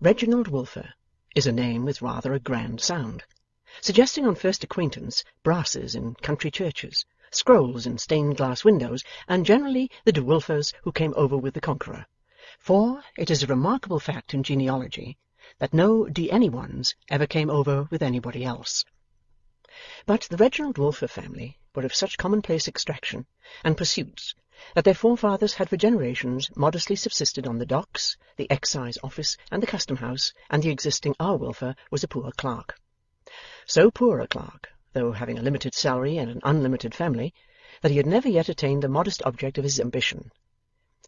Reginald Wilfer is a name with rather a grand sound, suggesting on first acquaintance brasses in country churches, scrolls in stained glass windows, and generally the De Wilfers who came over with the Conqueror, for it is a remarkable fact in genealogy that no De Anyones ever came over with anybody else. But the Reginald Wilfer family were of such commonplace extraction and pursuits that their forefathers had for generations modestly subsisted on the docks, the excise office, and the custom house, and the existing R. Wilfer was a poor clerk. So poor a clerk, though having a limited salary and an unlimited family, that he had never yet attained the modest object of his ambition,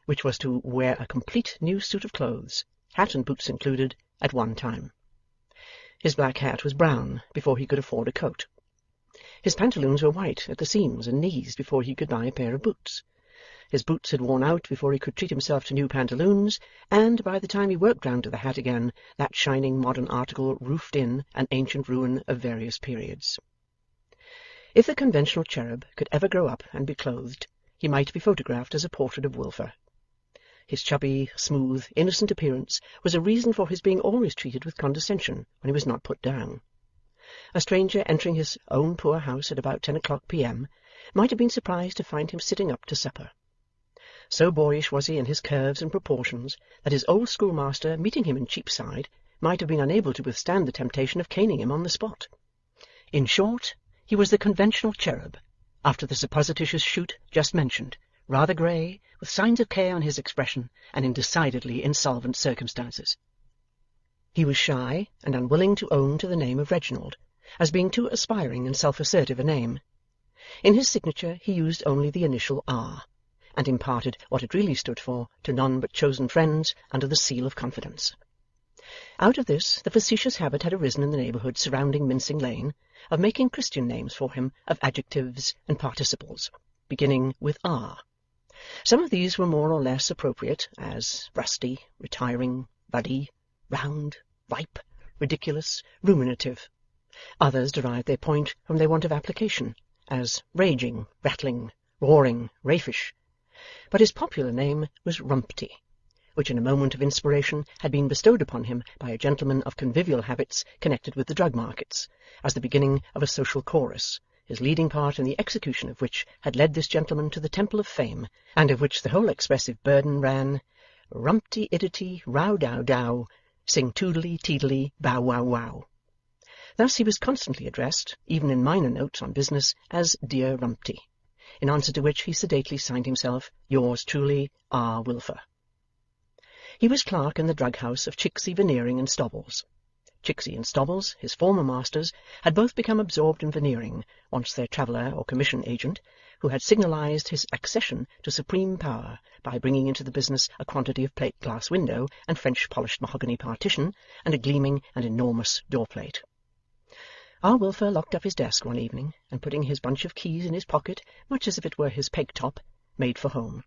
which was to wear a complete new suit of clothes, hat and boots included, at one time. His black hat was brown before he could afford a coat. His pantaloons were white at the seams and knees before he could buy a pair of boots. His boots had worn out before he could treat himself to new pantaloons, and by the time he worked round to the hat again, that shining modern article roofed in an ancient ruin of various periods. If the conventional cherub could ever grow up and be clothed, he might be photographed as a portrait of Wilfer. His chubby, smooth, innocent appearance was a reason for his being always treated with condescension when he was not put down. A stranger entering his own poor house at about 10 o'clock p.m. might have been surprised to find him sitting up to supper. So boyish was he in his curves and proportions that his old schoolmaster, meeting him in Cheapside, might have been unable to withstand the temptation of caning him on the spot. In short, he was the conventional cherub, after the supposititious shoot just mentioned, rather grey, with signs of care on his expression, and in decidedly insolvent circumstances. He was shy and unwilling to own to the name of Reginald, as being too aspiring and self-assertive a name. In his signature he used only the initial R, and imparted what it really stood for to none but chosen friends under the seal of confidence. Out of this the facetious habit had arisen in the neighbourhood surrounding Mincing Lane of making Christian names for him of adjectives and participles, beginning with R. Some of these were more or less appropriate, as rusty, retiring, ruddy, round, ripe, ridiculous, ruminative. Others derived their point from their want of application, as raging, rattling, roaring, raffish. But his popular name was Rumpty, which in a moment of inspiration had been bestowed upon him by a gentleman of convivial habits connected with the drug markets, as the beginning of a social chorus, his leading part in the execution of which had led this gentleman to the Temple of Fame, and of which the whole expressive burden ran, Rumpty iddity row dow dow, sing toodly teedly bow wow wow. Thus he was constantly addressed, even in minor notes on business, as Dear Rumpty, in answer to which he sedately signed himself, Yours truly, R. Wilfer. He was clerk in the drug house of Chicksey, Veneering and Stobbles. Chicksey and Stobbles, his former masters, had both become absorbed in Veneering, once their traveller or commission agent, who had signalized his accession to supreme power by bringing into the business a quantity of plate-glass window and French-polished mahogany partition, and a gleaming and enormous door-plate. R. Wilfer locked up his desk one evening, and putting his bunch of keys in his pocket, much as if it were his peg-top, made for home.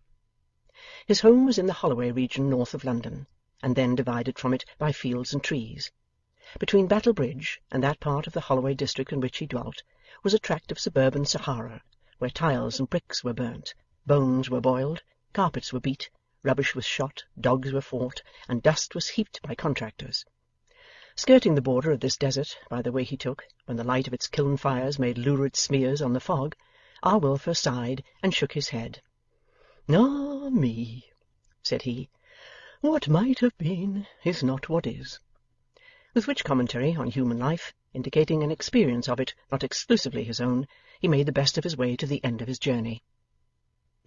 His home was in the Holloway region north of London, and then divided from it by fields and trees. Between Battle Bridge and that part of the Holloway district in which he dwelt was a tract of suburban Sahara, where tiles and bricks were burnt, bones were boiled, carpets were beat, rubbish was shot, dogs were fought, and dust was heaped by contractors. Skirting the border of this desert by the way he took, when the light of its kiln fires made lurid smears on the fog, R. Wilfer sighed and shook his head. Ah me, said he, what might have been is not what is. With which commentary on human life, indicating an experience of it not exclusively his own, he made the best of his way to the end of his journey.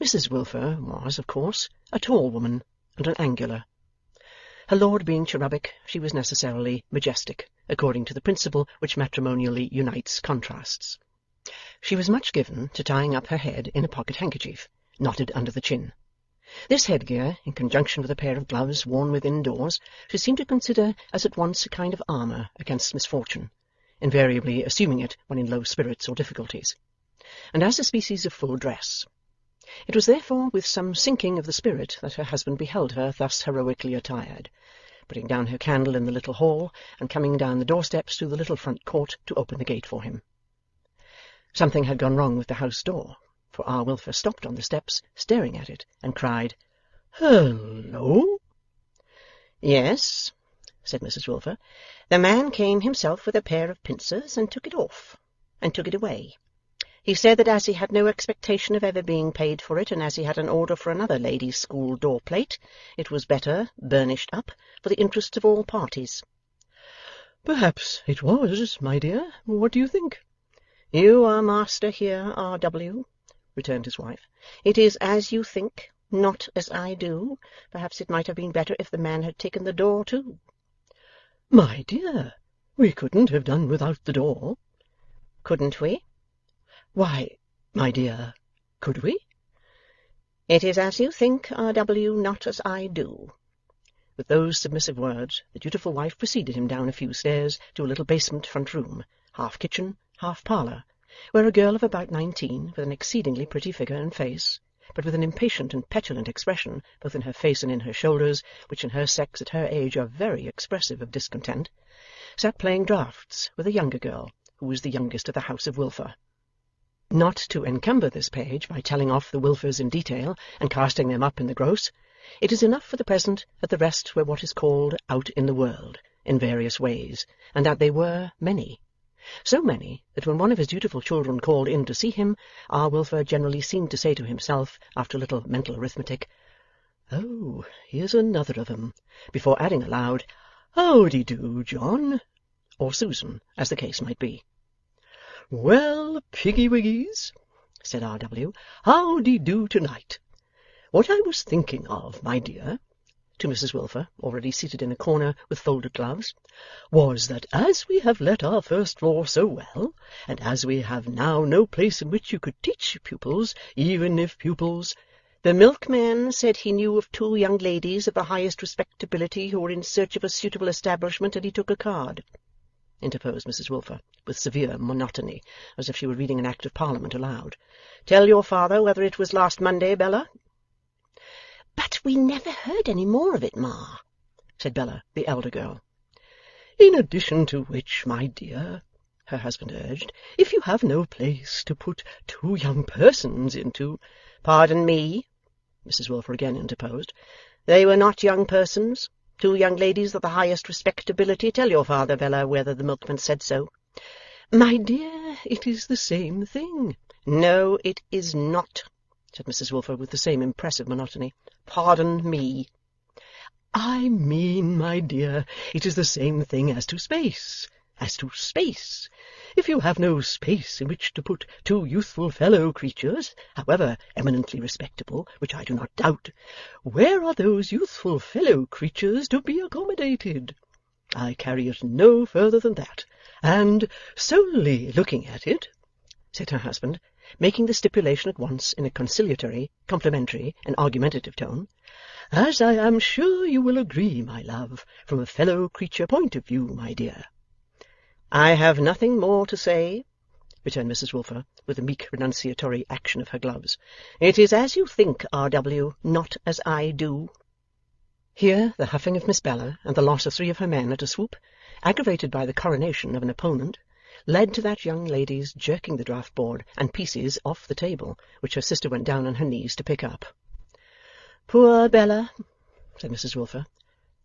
Mrs. Wilfer was, of course, a tall woman and an angular. Her lord being cherubic, she was necessarily majestic, according to the principle which matrimonially unites contrasts. She was much given to tying up her head in a pocket-handkerchief, knotted under the chin. This headgear, in conjunction with a pair of gloves worn within doors, she seemed to consider as at once a kind of armour against misfortune, invariably assuming it when in low spirits or difficulties, and as a species of full dress. It was therefore with some sinking of the spirit that her husband beheld her thus heroically attired, putting down her candle in the little hall, and coming down the doorsteps to the little front court to open the gate for him. Something had gone wrong with the house door, for R. Wilfer stopped on the steps, staring at it, and cried, "Hullo!" "Yes," said Mrs Wilfer. "The man came himself with a pair of pincers, and took it off, and took it away. He said that as he had no expectation of ever being paid for it, and as he had an order for another ladies' school door-plate, it was better burnished up, for the interests of all parties." "Perhaps it was, my dear. What do you think?" "You are master here, R.W.," returned his wife. "It is as you think, not as I do. Perhaps it might have been better if the man had taken the door too." "My dear, we couldn't have done without the door." "Couldn't we?" "Why, my dear, could we?" "It is as you think, R.W., not as I do." With those submissive words, the dutiful wife preceded him down a few stairs to a little basement front room, half kitchen, half parlour, where a girl of about 19, with an exceedingly pretty figure and face, but with an impatient and petulant expression both in her face and in her shoulders, which in her sex at her age are very expressive of discontent, sat playing draughts with a younger girl, who was the youngest of the house of Wilfer. Not to encumber this page by telling off the Wilfers in detail, and casting them up in the gross, it is enough for the present that the rest were what is called out in the world, in various ways, and that they were many. So many, that when one of his dutiful children called in to see him, R. Wilfer generally seemed to say to himself, after a little mental arithmetic, "Oh, here's another of 'em," before adding aloud, "Howdy-do, John," or Susan, as the case might be. "Well, Piggy-wiggies," said R.W., "howdy-do tonight? What I was thinking of, my dear," to Mrs Wilfer, already seated in a corner with folded gloves, "was that as we have let our first floor so well, and as we have now no place in which you could teach pupils, even if pupils—" "The milkman said he knew of 2 young ladies of the highest respectability who were in search of a suitable establishment, and he took a card," interposed Mrs Wilfer, with severe monotony, as if she were reading an Act of Parliament aloud. "Tell your father whether it was last Monday, Bella." "But we never heard any more of it, Ma," said Bella, the elder girl. "In addition to which, my dear," her husband urged, "if you have no place to put 2 young persons into—" "Pardon me," Mrs Wilfer again interposed. "They were not young persons. 2 young ladies of the highest respectability. Tell your father, Bella, whether the milkman said so." "My dear, it is the same thing." "No, it is not," said Mrs Wilfer, with the same impressive monotony. "Pardon me." "I mean, my dear, it is the same thing as to space. As to space. If you have no space in which to put 2 youthful fellow creatures, however eminently respectable, which I do not doubt, where are those youthful fellow creatures to be accommodated? I carry it no further than that, and solely looking at it," said her husband, making the stipulation at once in a conciliatory, complimentary, and argumentative tone, "as I am sure you will agree, my love, from a fellow creature point of view, my dear." "I have nothing more to say," returned Mrs Wilfer, with a meek renunciatory action of her gloves. "It is as you think, R.W., not as I do." Here the huffing of Miss Bella, and the loss of 3 of her men at a swoop, aggravated by the coronation of an opponent, led to that young lady's jerking the draught-board and pieces off the table, which her sister went down on her knees to pick up. "Poor Bella," said Mrs Wilfer.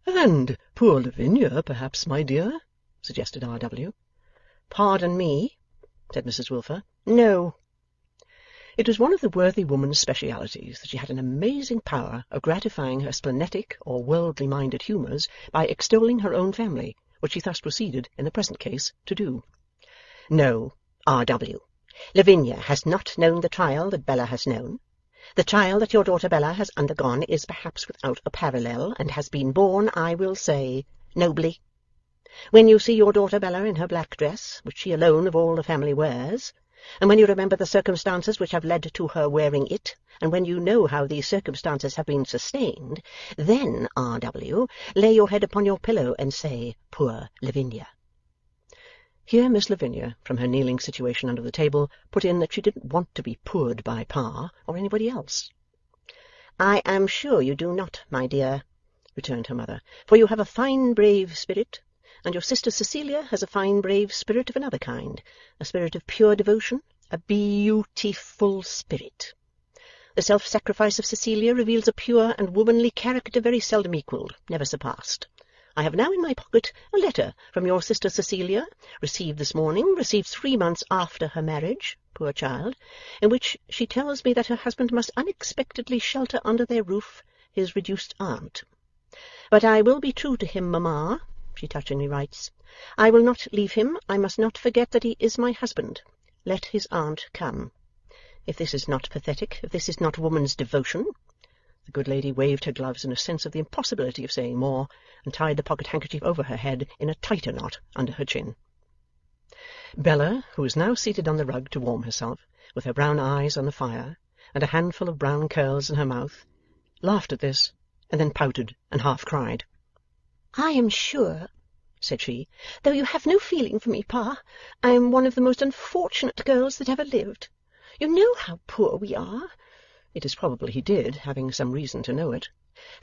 "And poor Lavinia, perhaps, my dear," suggested R.W. "Pardon me," said Mrs Wilfer. "No." It was one of the worthy woman's specialities that she had an amazing power of gratifying her splenetic or worldly-minded humours by extolling her own family, which she thus proceeded, in the present case, to do. "No, R.W. Lavinia has not known the trial that Bella has known. The trial that your daughter Bella has undergone is perhaps without a parallel, and has been borne, I will say, nobly. When you see your daughter Bella in her black dress, which she alone of all the family wears, and when you remember the circumstances which have led to her wearing it, and when you know how these circumstances have been sustained, then, R.W., lay your head upon your pillow and say, poor Lavinia." Here Miss Lavinia, from her kneeling situation under the table, put in that she didn't want to be poored by Pa, or anybody else. "I am sure you do not, my dear," returned her mother, "for you have a fine brave spirit, and your sister Cecilia has a fine brave spirit of another kind, a spirit of pure devotion, a beautiful spirit. The self-sacrifice of Cecilia reveals a pure and womanly character very seldom equalled, never surpassed. I have now in my pocket a letter from your sister Cecilia, received this morning, received 3 months after her marriage, poor child, in which she tells me that her husband must unexpectedly shelter under their roof his reduced aunt. But I will be true to him, mamma, she touchingly writes. I will not leave him. I must not forget that he is my husband. Let his aunt come. If this is not pathetic, if this is not woman's devotion. The good lady waved her gloves in a sense of the impossibility of saying more, and tied the pocket-handkerchief over her head in a tighter knot under her chin. Bella, who was now seated on the rug to warm herself, with her brown eyes on the fire, and a handful of brown curls in her mouth, laughed at this, and then pouted and half cried. "I am sure," said she, "though you have no feeling for me, Pa, I am one of the most unfortunate girls that ever lived. You know how poor we are." It is probable he did, having some reason to know it.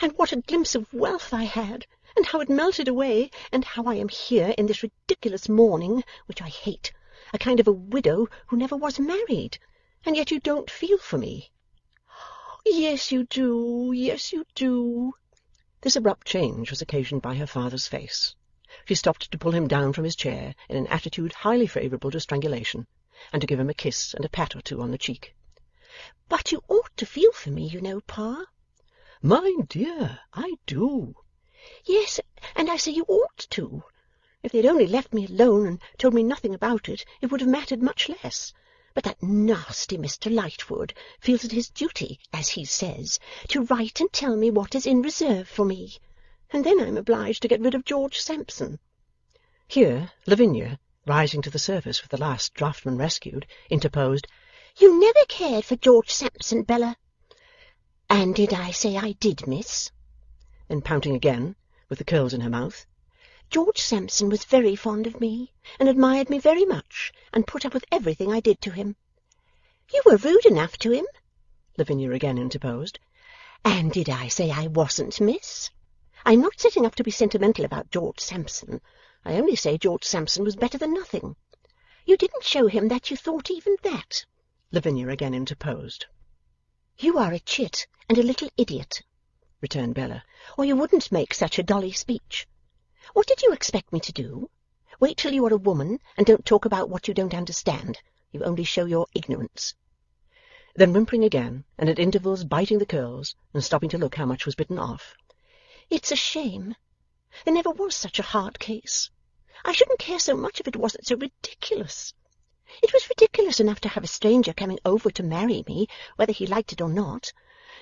"And what a glimpse of wealth I had, and how it melted away, and how I am here in this ridiculous mourning, which I hate, a kind of a widow who never was married, and yet you don't feel for me." "Yes, you do, yes, you do." This abrupt change was occasioned by her father's face. She stopped to pull him down from his chair in an attitude highly favourable to strangulation, and to give him a kiss and a pat or two on the cheek. "But you ought to feel for me, you know, Pa." "My dear, I do." "Yes, and I say you ought to. If they'd only left me alone and told me nothing about it, it would have mattered much less. But that nasty Mr. Lightwood feels it his duty, as he says, to write and tell me what is in reserve for me, and then I'm obliged to get rid of George Sampson." Here Lavinia, rising to the surface with the last draughtman rescued, interposed. "You never cared for George Sampson, Bella." "And did I say I did, miss?" Then pouting again, with the curls in her mouth. "George Sampson was very fond of me, and admired me very much, and put up with everything I did to him." "You were rude enough to him," Lavinia again interposed. "And did I say I wasn't, miss? I'm not setting up to be sentimental about George Sampson. I only say George Sampson was better than nothing." "You didn't show him that you thought even that," Lavinia again interposed. "You are a chit and a little idiot," returned Bella, "or you wouldn't make such a dolly speech. What did you expect me to do? Wait till you are a woman, and don't talk about what you don't understand. You only show your ignorance." Then whimpering again, and at intervals biting the curls, and stopping to look how much was bitten off. "It's a shame. There never was such a hard case. I shouldn't care so much if it wasn't so ridiculous. It was ridiculous enough to have a stranger coming over to marry me, whether he liked it or not.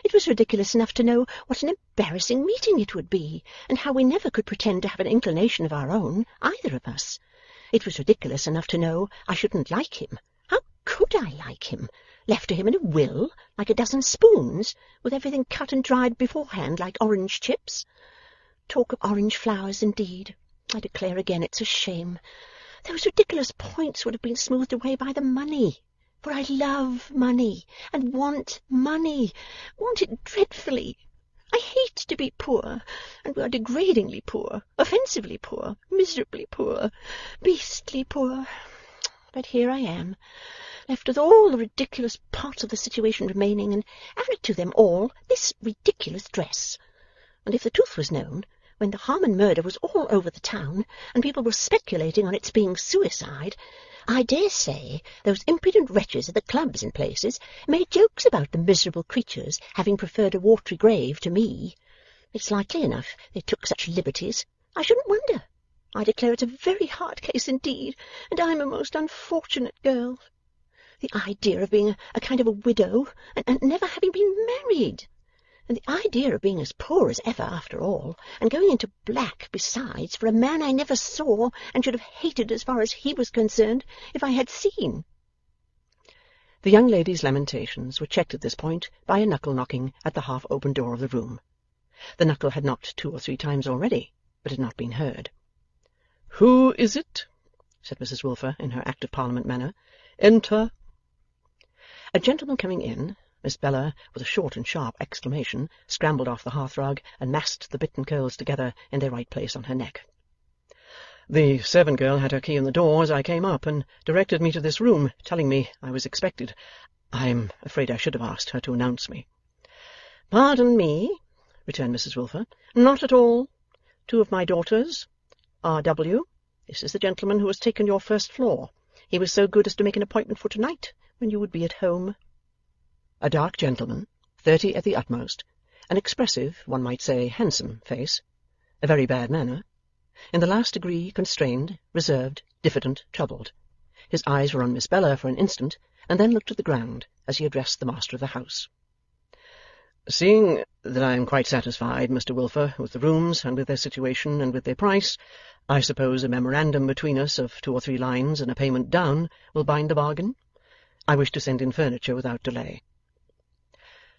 It was ridiculous enough to know what an embarrassing meeting it would be, and how we never could pretend to have an inclination of our own, either of us. It was ridiculous enough to know I shouldn't like him. How could I like him, left to him in a will, like a dozen spoons, with everything cut and dried beforehand like orange chips? Talk of orange flowers, indeed! I declare again it's a shame. Those ridiculous points would have been smoothed away by the money. For I love money, and want it dreadfully. I hate to be poor, and we are degradingly poor, offensively poor, miserably poor, beastly poor. But here I am, left with all the ridiculous parts of the situation remaining, and added to them all this ridiculous dress. And if the truth was known, when the Harmon murder was all over the town, and people were speculating on its being suicide, I dare say those impudent wretches at the clubs and places made jokes about the miserable creatures having preferred a watery grave to me. It's likely enough they took such liberties. I shouldn't wonder. I declare it's a very hard case indeed, and I'm a most unfortunate girl. The idea of being a kind of a widow, and never having been married! And the idea of being as poor as ever after all, and going into black besides for a man I never saw, and should have hated as far as he was concerned if I had seen. The young lady's lamentations were checked at this point by a knuckle-knocking at the half-open door of the room. The knuckle had knocked 2 or 3 times already, but had not been heard. "Who is it?" said Mrs. Wilfer in her Act of Parliament manner. "Enter." A gentleman coming in, Miss Bella, with a short and sharp exclamation, scrambled off the hearthrug and massed the bitten curls together in their right place on her neck. "The servant girl had her key in the door as I came up, and directed me to this room, telling me I was expected. I'm afraid I should have asked her to announce me." "Pardon me," returned Mrs. Wilfer. "Not at all. Two of my daughters. R.W. This is the gentleman who has taken your first floor. He was so good as to make an appointment for tonight, when you would be at home. A dark gentleman, 30 at the utmost, an expressive, one might say handsome face, a very bad manner, in the last degree constrained, reserved, diffident, troubled. His eyes were on Miss Bella for an instant, and then looked at the ground as he addressed the master of the house. Seeing that I am quite satisfied, Mr. Wilfer, with the rooms, and with their situation, and with their price, I suppose a memorandum between us of 2 or 3 lines and a payment down will bind the bargain. I wish to send in furniture without delay.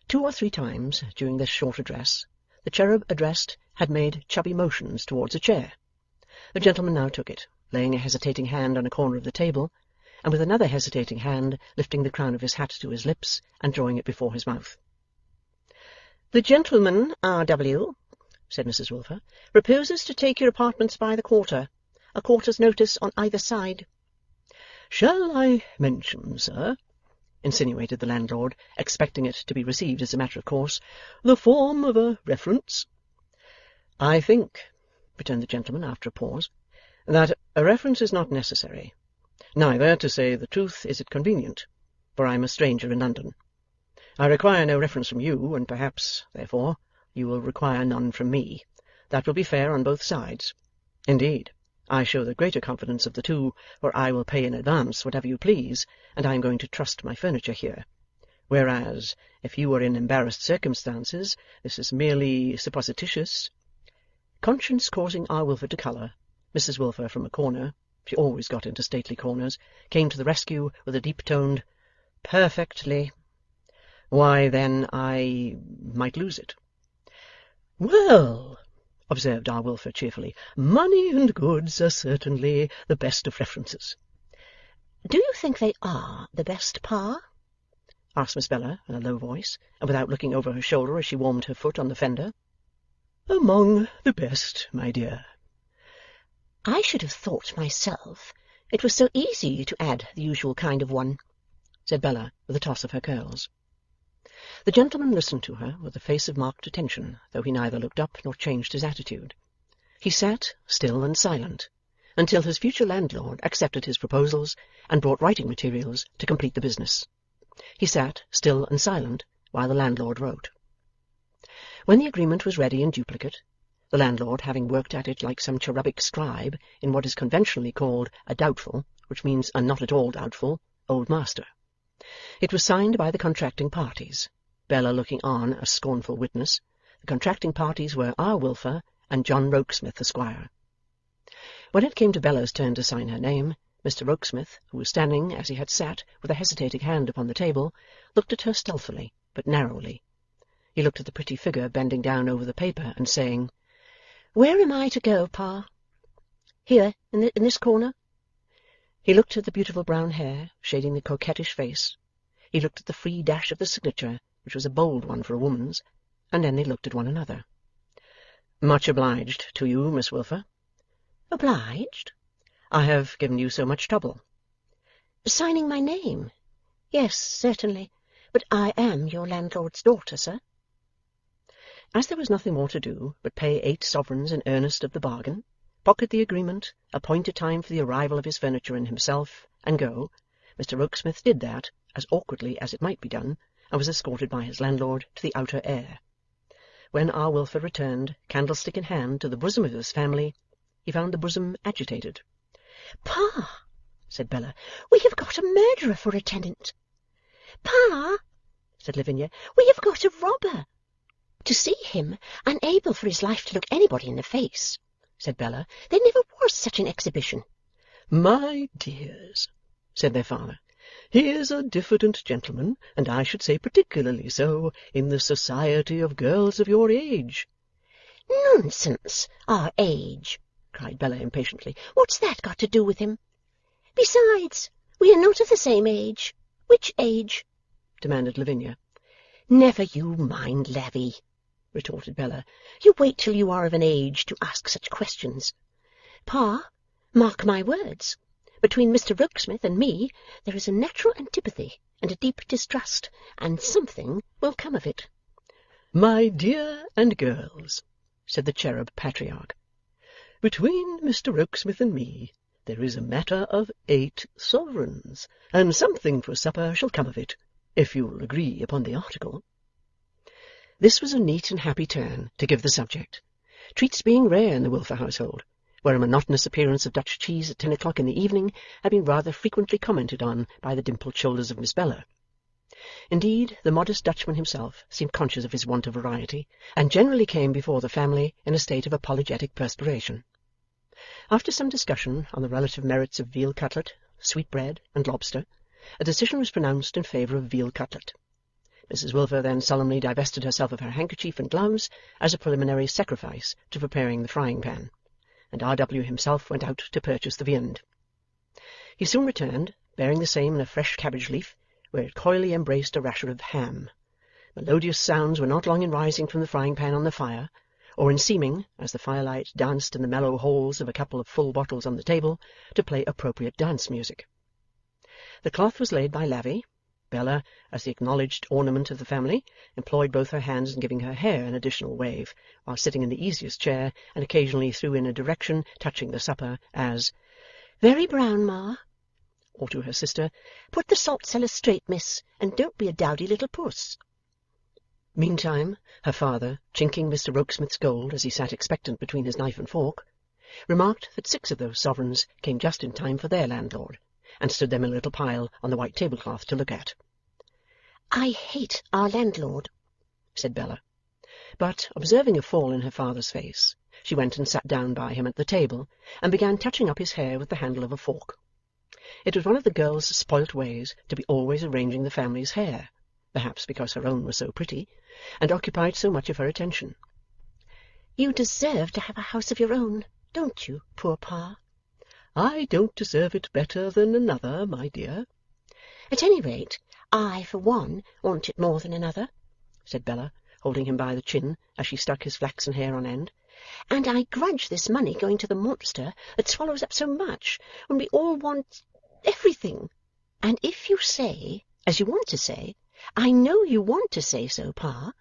2 or 3 times during this short address, the cherub addressed had made chubby motions towards a chair. The gentleman now took it, laying a hesitating hand on a corner of the table, and with another hesitating hand lifting the crown of his hat to his lips and drawing it before his mouth. "The gentleman, R.W.," said Mrs. Wilfer, "proposes to take your apartments by the quarter. A quarter's notice on either side." "Shall I mention, sir," insinuated the landlord, expecting it to be received as a matter of course, "the form of a reference?" "I think," returned the gentleman after a pause, "that a reference is not necessary. Neither, to say the truth, is it convenient, for I am a stranger in London. I require no reference from you, and perhaps, therefore, you will require none from me. That will be fair on both sides. Indeed, I show the greater confidence of the two, for I will pay in advance whatever you please, and I am going to trust my furniture here. Whereas, if you were in embarrassed circumstances, this is merely supposititious." Conscience causing R. Wilfer to colour, Mrs. Wilfer from a corner (she always got into stately corners) came to the rescue with a deep-toned "Perfectly." "Why, then, I might lose it." "Well," observed R. Wilfer cheerfully, "money and goods are certainly the best of references." "Do you think they are the best, Pa?" asked Miss Bella in a low voice, and without looking over her shoulder as she warmed her foot on the fender. "Among the best, my dear." "I should have thought myself it was so easy to add the usual kind of one," said Bella with a toss of her curls. The gentleman listened to her with a face of marked attention, though he neither looked up nor changed his attitude. He sat, still and silent, until his future landlord accepted his proposals and brought writing materials to complete the business. He sat, still and silent, while the landlord wrote. When the agreement was ready in duplicate, the landlord having worked at it like some cherubic scribe in what is conventionally called a doubtful, which means a not at all doubtful, old master, it was signed by the contracting parties, Bella looking on as scornful witness. The contracting parties were R. Wilfer and John Rokesmith, Esquire. When it came to Bella's turn to sign her name, Mr. Rokesmith, who was standing as he had sat with a hesitating hand upon the table, looked at her stealthily but narrowly. He looked at the pretty figure bending down over the paper, and saying, "Where am I to go, Pa? Here, in this corner?" He looked at the beautiful brown hair shading the coquettish face. He looked at the free dash of the signature, which was a bold one for a woman's, and then they looked at one another. "Much obliged to you, Miss Wilfer." "Obliged?" "I have given you so much trouble." "Signing my name? Yes, certainly. But I am your landlord's daughter, sir." As there was nothing more to do but pay 8 sovereigns in earnest of the bargain, pocket the agreement, appoint a time for the arrival of his furniture and himself, and go, Mr. Rokesmith did that, as awkwardly as it might be done, and was escorted by his landlord to the outer air. When R. Wilfer returned, candlestick in hand, to the bosom of his family, he found the bosom agitated. "Pa," said Bella, "we have got a murderer for a tenant." "Pa," said Lavinia, "we have got a robber." "To see him, unable for his life to look anybody in the face," said Bella, "there never was such an exhibition." "My dears," said their father, "he is a diffident gentleman, and I should say particularly so in the society of girls of your age." "Nonsense, our age!" cried Bella impatiently. "What's that got to do with him? Besides, we are not of the same age." "Which age?" demanded Lavinia. "Never you mind, Lavvy," retorted Bella. "You wait till you are of an age to ask such questions. Pa, mark my words. Between Mr. Rokesmith and me there is a natural antipathy and a deep distrust, and something will come of it." "My dear and girls," said the cherub patriarch, Between Mr Rokesmith and me, there is a matter of 8 sovereigns, and something for supper shall come of it, if you'll agree upon the article.' This was a neat and happy turn to give the subject, treats being rare in the Wilfer household, where a monotonous appearance of Dutch cheese at 10 o'clock in the evening had been rather frequently commented on by the dimpled shoulders of Miss Bella. Indeed, the modest Dutchman himself seemed conscious of his want of variety, and generally came before the family in a state of apologetic perspiration. After some discussion on the relative merits of veal cutlet, sweetbread, and lobster, a decision was pronounced in favour of veal cutlet. Mrs Wilfer then solemnly divested herself of her handkerchief and gloves as a preliminary sacrifice to preparing the frying-pan, and R.W. himself went out to purchase the viand. He soon returned, bearing the same in a fresh cabbage leaf, where it coyly embraced a rasher of ham. Melodious sounds were not long in rising from the frying-pan on the fire, or in seeming, as the firelight danced in the mellow holes of a couple of full bottles on the table, to play appropriate dance music. The cloth was laid by Lavvy. Bella, as the acknowledged ornament of the family, employed both her hands in giving her hair an additional wave, while sitting in the easiest chair, and occasionally threw in a direction touching the supper, as, "Very brown, Ma," or to her sister, "Put the salt cellar straight, miss, and don't be a dowdy little puss." Meantime, her father, chinking Mr Rokesmith's gold as he sat expectant between his knife and fork, remarked that 6 of those sovereigns came just in time for their landlord, and stood them in a little pile on the white tablecloth to look at. "I hate our landlord," said Bella. But, observing a fall in her father's face, she went and sat down by him at the table, and began touching up his hair with the handle of a fork. It was one of the girl's spoilt ways to be always arranging the family's hair, perhaps because her own was so pretty, and occupied so much of her attention. "You deserve to have a house of your own, don't you, poor Pa?" "I don't deserve it better than another, my dear." "At any rate, I, for one, want it more than another," said Bella, holding him by the chin as she stuck his flaxen hair on end. "And I grudge this money going to the monster that swallows up so much, when we all want everything. And if you say, as you want to say, I know you want to say so, Pa,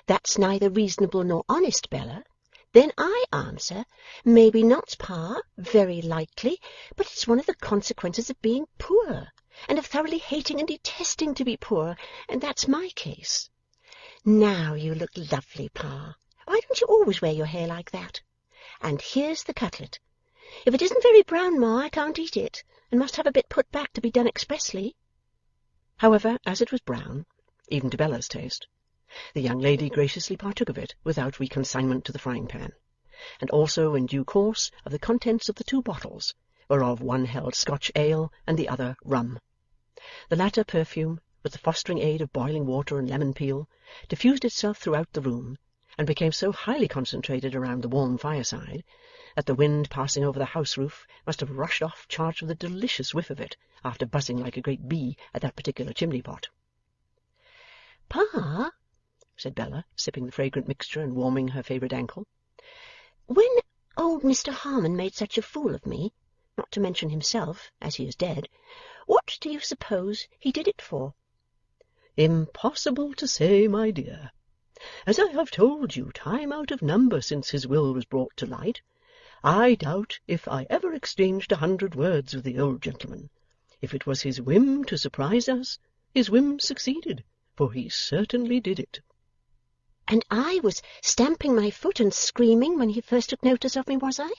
that's neither reasonable nor honest, Bella, then I answer, maybe not, Pa, very likely, but it's one of the consequences of being poor, and of thoroughly hating and detesting to be poor, and that's my case. Now you look lovely, Pa. Why don't you always wear your hair like that? And here's the cutlet. If it isn't very brown, Ma, I can't eat it, and must have a bit put back to be done expressly." However, as it was brown, even to Bella's taste, the young lady graciously partook of it without reconsignment to the frying-pan, and also in due course of the contents of the 2 bottles, whereof one held Scotch ale and the other rum. The latter perfume, with the fostering aid of boiling water and lemon peel, diffused itself throughout the room, and became so highly concentrated around the warm fireside, that the wind passing over the house roof must have rushed off charged with a delicious whiff of it, after buzzing like a great bee at that particular chimney-pot. "Pa," said Bella, sipping the fragrant mixture and warming her favourite ankle, "when old Mr. Harmon made such a fool of me, not to mention himself, as he is dead, what do you suppose he did it for?" "Impossible to say, my dear. As I have told you time out of number since his will was brought to light, I doubt if I ever exchanged 100 words with the old gentleman. If it was his whim to surprise us, his whim succeeded, for he certainly did it." "And I was stamping my foot and screaming when he first took notice of me, was I?"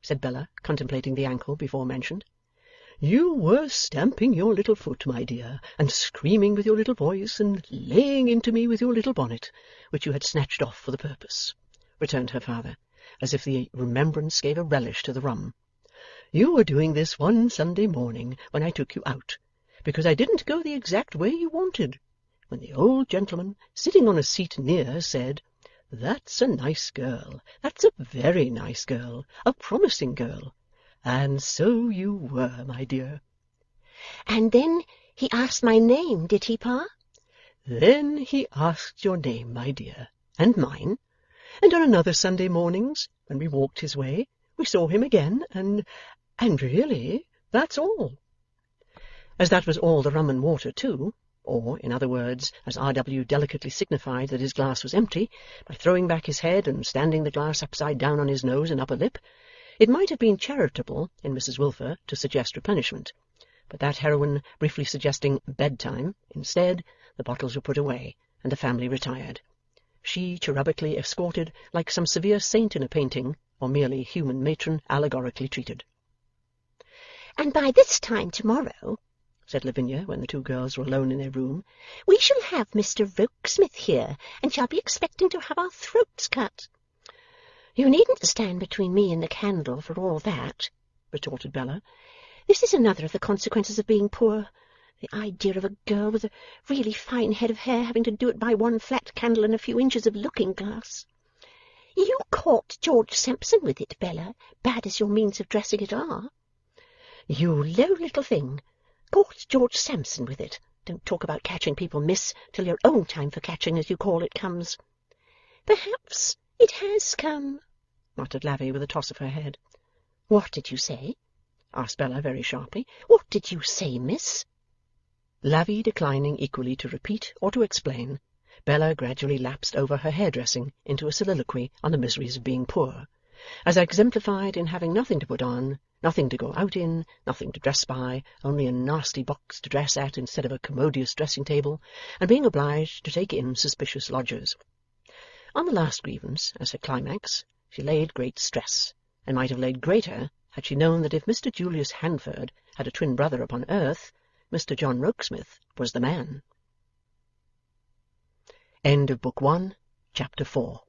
said Bella, contemplating the ankle before mentioned. "You were stamping your little foot, my dear, and screaming with your little voice, and laying into me with your little bonnet, which you had snatched off for the purpose," returned her father, as if the remembrance gave a relish to the rum. "You were doing this one Sunday morning when I took you out, because I didn't go the exact way you wanted, when the old gentleman, sitting on a seat near, said, 'That's a nice girl, that's a very nice girl, a promising girl.' And so you were, my dear." "And then he asked my name, did he, Pa?" "Then he asked your name, my dear, and mine, and on another Sunday mornings, when we walked his way, we saw him again, and really, that's all." As that was all the rum and water too, or, in other words, as R.W. delicately signified that his glass was empty, by throwing back his head and standing the glass upside down on his nose and upper lip, It might have been charitable in Mrs Wilfer to suggest replenishment, but that heroine briefly suggesting bedtime instead, the bottles were put away, and the family retired. She cherubically escorted like some severe saint in a painting, or merely human matron allegorically treated. "And by this time to-morrow," said Lavinia, when the two girls were alone in their room, "we shall have Mr Rokesmith here, and shall be expecting to have our throats cut." "You needn't stand between me and the candle for all that," retorted Bella. "This is another of the consequences of being poor. The idea of a girl with a really fine head of hair having to do it by one flat candle and a few inches of looking-glass." "You caught George Sampson with it, Bella, bad as your means of dressing it are." "You low little thing! Caught George Sampson with it! Don't talk about catching people, miss, till your own time for catching, as you call it, comes." "Perhaps it has come," muttered Lavvy with a toss of her head. "What did you say?" asked Bella very sharply. "What did you say, miss?" Lavvy declining equally to repeat or to explain, Bella gradually lapsed over her hairdressing into a soliloquy on the miseries of being poor, as exemplified in having nothing to put on, nothing to go out in, nothing to dress by, only a nasty box to dress at instead of a commodious dressing-table, and being obliged to take in suspicious lodgers. On the last grievance, as her climax, she laid great stress, and might have laid greater had she known that if Mr Julius Handford had a twin brother upon earth, Mr John Rokesmith was the man. End of Book 1, Chapter 4.